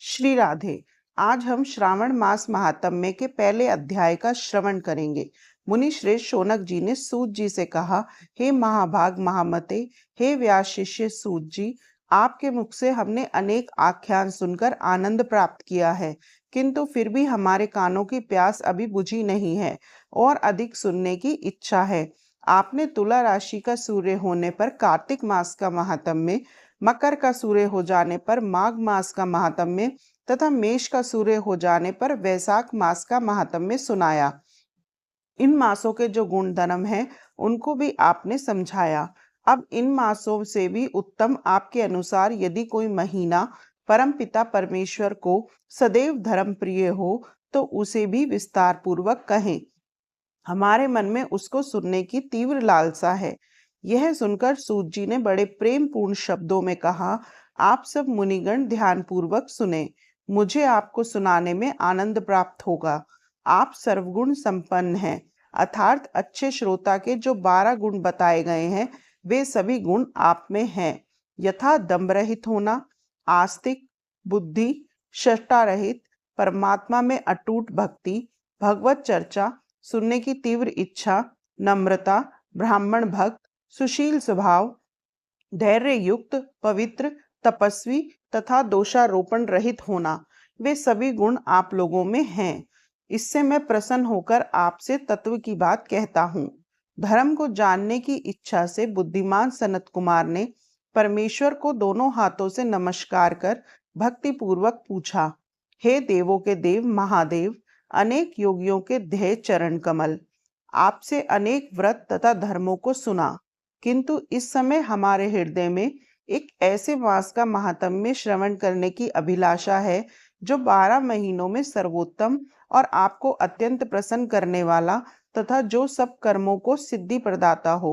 श्री राधे। आज हम श्रावण मास महात्म्य के पहले अध्याय का श्रवण करेंगे। मुनि श्रेष्ठ शौनक जी ने सूत जी से कहा, हे महाभाग महामते, हे व्यास शिष्य सूत जी, आपके मुख से हमने अनेक आख्यान सुनकर आनंद प्राप्त किया है, किंतु फिर भी हमारे कानों की प्यास अभी बुझी नहीं है और अधिक सुनने की इच्छा है। आपने तुला राशि का सूर्य होने पर कार्तिक मास का महात्म्य, मकर का सूर्य हो जाने पर माघ मास का महात्म्य तथा मेष का सूर्य हो जाने पर वैशाख मास का महात्म्य सुनाया। इन मासों के जो गुण धर्म हैं उनको भी आपने समझाया। अब इन मासों से भी उत्तम आपके अनुसार यदि कोई महीना परमपिता परमेश्वर को सदैव धर्म प्रिय हो तो उसे भी विस्तार पूर्वक कहें। हमारे मन में उसको सुनने की तीव्र लालसा है। यह सुनकर सूत जी ने बड़े प्रेम पूर्ण शब्दों में कहा, आप सब मुनिगण ध्यान पूर्वक सुने, मुझे आपको सुनाने में आनंद प्राप्त होगा। आप सर्वगुण संपन्न हैं, अर्थात अच्छे श्रोता के जो 12 गुण बताए गए हैं वे सभी गुण आप में हैं। यथा दम्भ रहित होना, आस्तिक, बुद्धि, शष्टा रहित, परमात्मा में अटूट भक्ति, भगवत चर्चा, सुनने की तीव्र इच्छा, नम्रता, ब्राह्मण भक्त, सुशील स्वभाव, धैर्य युक्त, पवित्र, तपस्वी तथा दोषारोपण रहित होना, वे सभी गुण आप लोगों में हैं। इससे मैं प्रसन्न होकर आपसे तत्व की बात कहता हूँ। धर्म को जानने की इच्छा से बुद्धिमान सनत कुमार ने परमेश्वर को दोनों हाथों से नमस्कार कर भक्ति पूर्वक पूछा, हे देवों के देव महादेव, अनेक योगियों के ध्येय चरण कमल, आपसे अनेक व्रत तथा धर्मों को सुना, किंतु इस समय हमारे हृदय में एक ऐसे मास का महात्म्य श्रवण करने की अभिलाषा है जो 12 महीनों में सर्वोत्तम और आपको अत्यंत प्रसन्न करने वाला तथा जो सब कर्मों को सिद्धि प्रदाता हो।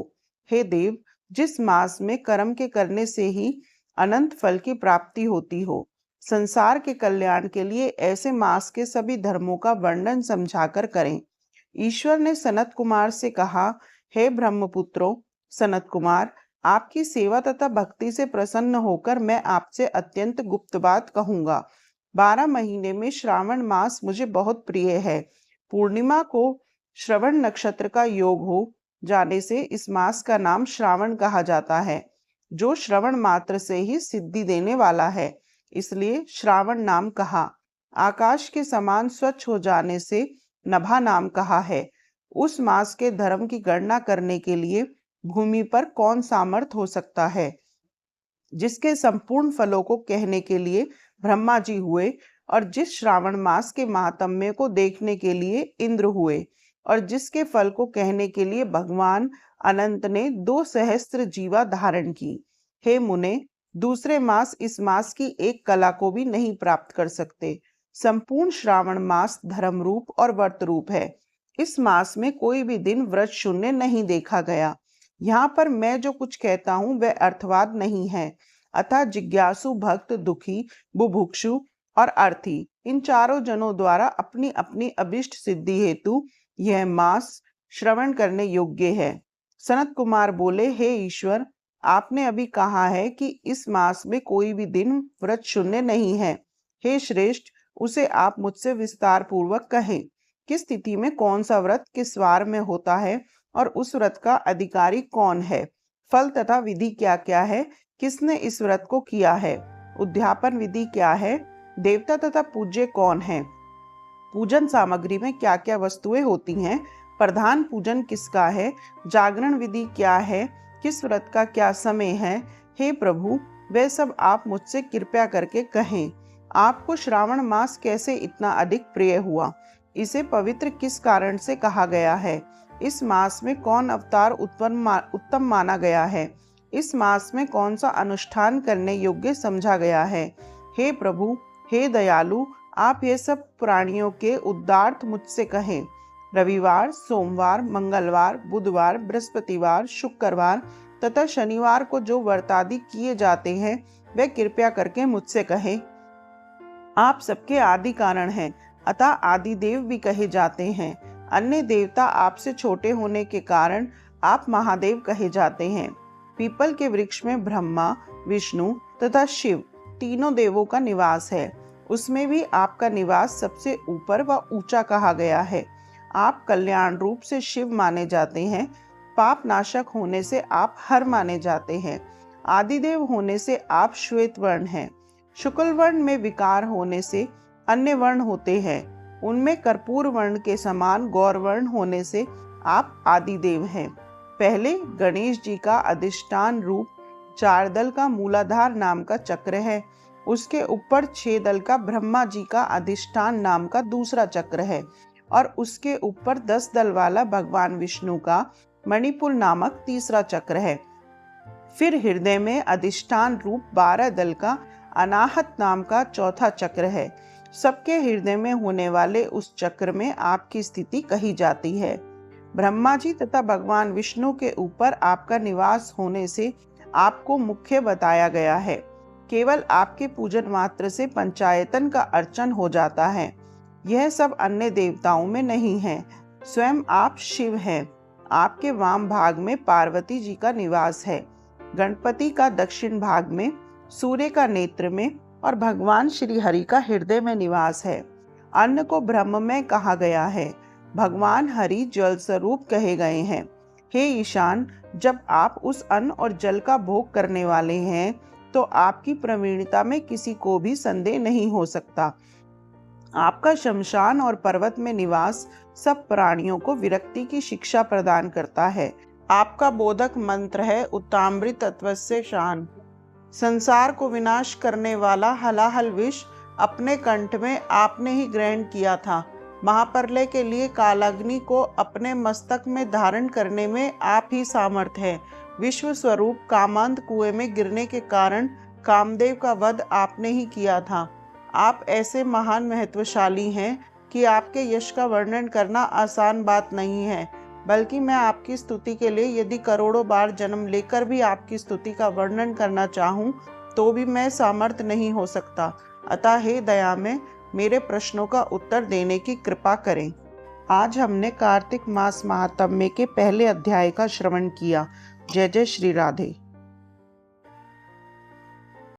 हे देव, जिस मास में कर्म के करने से ही अनंत फल की प्राप्ति होती हो, संसार के कल्याण के लिए ऐसे मास के सभी धर्मों का वर्णन समझाकर करें। ईश्वर ने सनत कुमार से कहा, हे ब्रह्मपुत्रों, सनत कुमार, आपकी सेवा तथा भक्ति से प्रसन्न होकर मैं आपसे अत्यंत गुप्त बात कहूंगा। 12 महीने में श्रावण मास मुझे बहुत प्रिय है। पूर्णिमा को श्रवण नक्षत्र का योग हो जाने से इस मास का नाम श्रावण कहा जाता है, जो श्रवण मात्र से ही सिद्धि देने वाला है, इसलिए श्रावण नाम कहा। आकाश के समान स्वच्छ हो जाने से नभा नाम कहा है। उस मास के धर्म की गणना करने के लिए भूमि पर कौन सामर्थ हो सकता है, जिसके संपूर्ण फलों को कहने के लिए ब्रह्मा जी हुए, और जिस श्रावण मास के महात्म्य को देखने के लिए इंद्र हुए, और जिसके फल को कहने के लिए भगवान अनंत ने 2 सहस्त्र जीवा धारण की। हे मुने, दूसरे मास इस मास की एक कला को भी नहीं प्राप्त कर सकते। संपूर्ण श्रावण मास धर्म रूप और व्रत रूप है। इस मास में कोई भी दिन व्रत शून्य नहीं देखा गया। यहाँ पर मैं जो कुछ कहता हूँ वह अर्थवाद नहीं है, अतः जिज्ञासु, भक्त, दुखी, बुभुक्षु और अर्थी, इन चारों जनों द्वारा अपनी अपनी अभिष्ट सिद्धि हेतु यह मास श्रवण करने योग्य है। सनत कुमार बोले, हे ईश्वर, आपने अभी कहा है कि इस मास में कोई भी दिन व्रत शून्य नहीं है। हे श्रेष्ठ, उसे आप मुझसे विस्तार पूर्वक कहें। किस स्थिति में कौन सा व्रत किस वार में होता है और उस व्रत का अधिकारी कौन है, फल तथा विधि क्या क्या है, किसने इस व्रत को किया है, उद्यापन विधि क्या है, देवता तथा पूज्य कौन है, पूजन सामग्री में क्या क्या वस्तुएं होती हैं, प्रधान पूजन किसका है, जागरण विधि क्या है, किस व्रत का क्या समय है। हे प्रभु, वे सब आप मुझसे कृपया करके कहें। आपको श्रावण मास कैसे इतना अधिक प्रिय हुआ, इसे पवित्र किस कारण से कहा गया है, इस मास में कौन अवतार उत्तम माना गया है, इस मास में कौन सा अनुष्ठान करने योग्य समझा गया है। हे प्रभु, हे दयालु, आप ये सब प्राणियों के उद्दार्थ मुझसे कहें। रविवार, सोमवार, मंगलवार, बुधवार, बृहस्पतिवार, शुक्रवार तथा शनिवार को जो व्रतादि किए जाते हैं वे कृपया करके मुझसे कहें। आप सबके आदि कारण हैं, अतः आदि देव भी कहे जाते हैं। अन्य देवता आपसे छोटे होने के कारण आप महादेव कहे जाते हैं। पीपल के वृक्ष में ब्रह्मा, विष्णु तथा शिव तीनों देवों का निवास है। उसमें भी आपका निवास सबसे ऊपर व ऊंचा कहा गया है। आप कल्याण रूप से शिव माने जाते हैं। पाप नाशक होने से आप हर माने जाते हैं। आदिदेव होने से आप श्वेत वर्ण हैं। शुक्ल वर्ण में विकार होने से अन्य वर्ण होते हैं। उनमें कर्पूर वर्ण के समान गौर वर्ण होने से आप आदिदेव हैं। पहले गणेश जी का अधिष्ठान रूप 4 दल का मूलाधार नाम का चक्र है। उसके ऊपर 6 दल का ब्रह्मा जी का अधिष्ठान नाम का दूसरा चक्र है और उसके ऊपर 10 दल वाला भगवान विष्णु का मणिपुर नामक तीसरा चक्र है। फिर हृदय में अधिष्ठान रूप 12 दल का अनाहत नाम का चौथा चक्र है। सबके हृदय में होने वाले उस चक्र में आपकी स्थिति कही जाती है। ब्रह्मा जी तथा भगवान विष्णु के ऊपर आपका निवास होने से आपको मुख्य बताया गया है। केवल आपके पूजन मात्र से पंचायतन का अर्चन हो जाता है। यह सब अन्य देवताओं में नहीं है। स्वयं आप शिव हैं। आपके वाम भाग में पार्वती जी का निवास है। गणपति का दक्षिण भाग में, सूर्य का नेत्र में और भगवान श्री हरि का हृदय में निवास है। अन्न को ब्रह्म में कहा गया है। भगवान हरि जल स्वरूप कहे गए हैं। हे ईशान, जब आप उस अन्न और जल का भोग करने वाले हैं तो आपकी प्रवीणता में किसी को भी संदेह नहीं हो सकता। आपका शमशान और पर्वत में निवास सब प्राणियों को विरक्ति की शिक्षा प्रदान करता है। आपका बोधक मंत्र है उत्तामृत तत्वस्य शान। संसार को विनाश करने वाला हलाहल विष अपने कंठ में आपने ही ग्रहण किया था। महाप्रलय के लिए कालाग्नि को अपने मस्तक में धारण करने में आप ही सामर्थ हैं। विश्व स्वरूप कामांध कुएं में गिरने के कारण कामदेव का वध आपने ही किया था। आप ऐसे महान महत्वशाली हैं कि आपके यश का वर्णन करना आसान बात नहीं है, बल्कि मैं आपकी स्तुति के लिए यदि करोड़ों बार जन्म लेकर भी आपकी स्तुति का वर्णन करना चाहूँ तो भी मैं सामर्थ नहीं हो सकता। अतः हे दया में मेरे प्रश्नों का उत्तर देने की कृपा करें। आज हमने कार्तिक मास महात्म्य के पहले अध्याय का श्रवण किया। जय जय श्री राधे।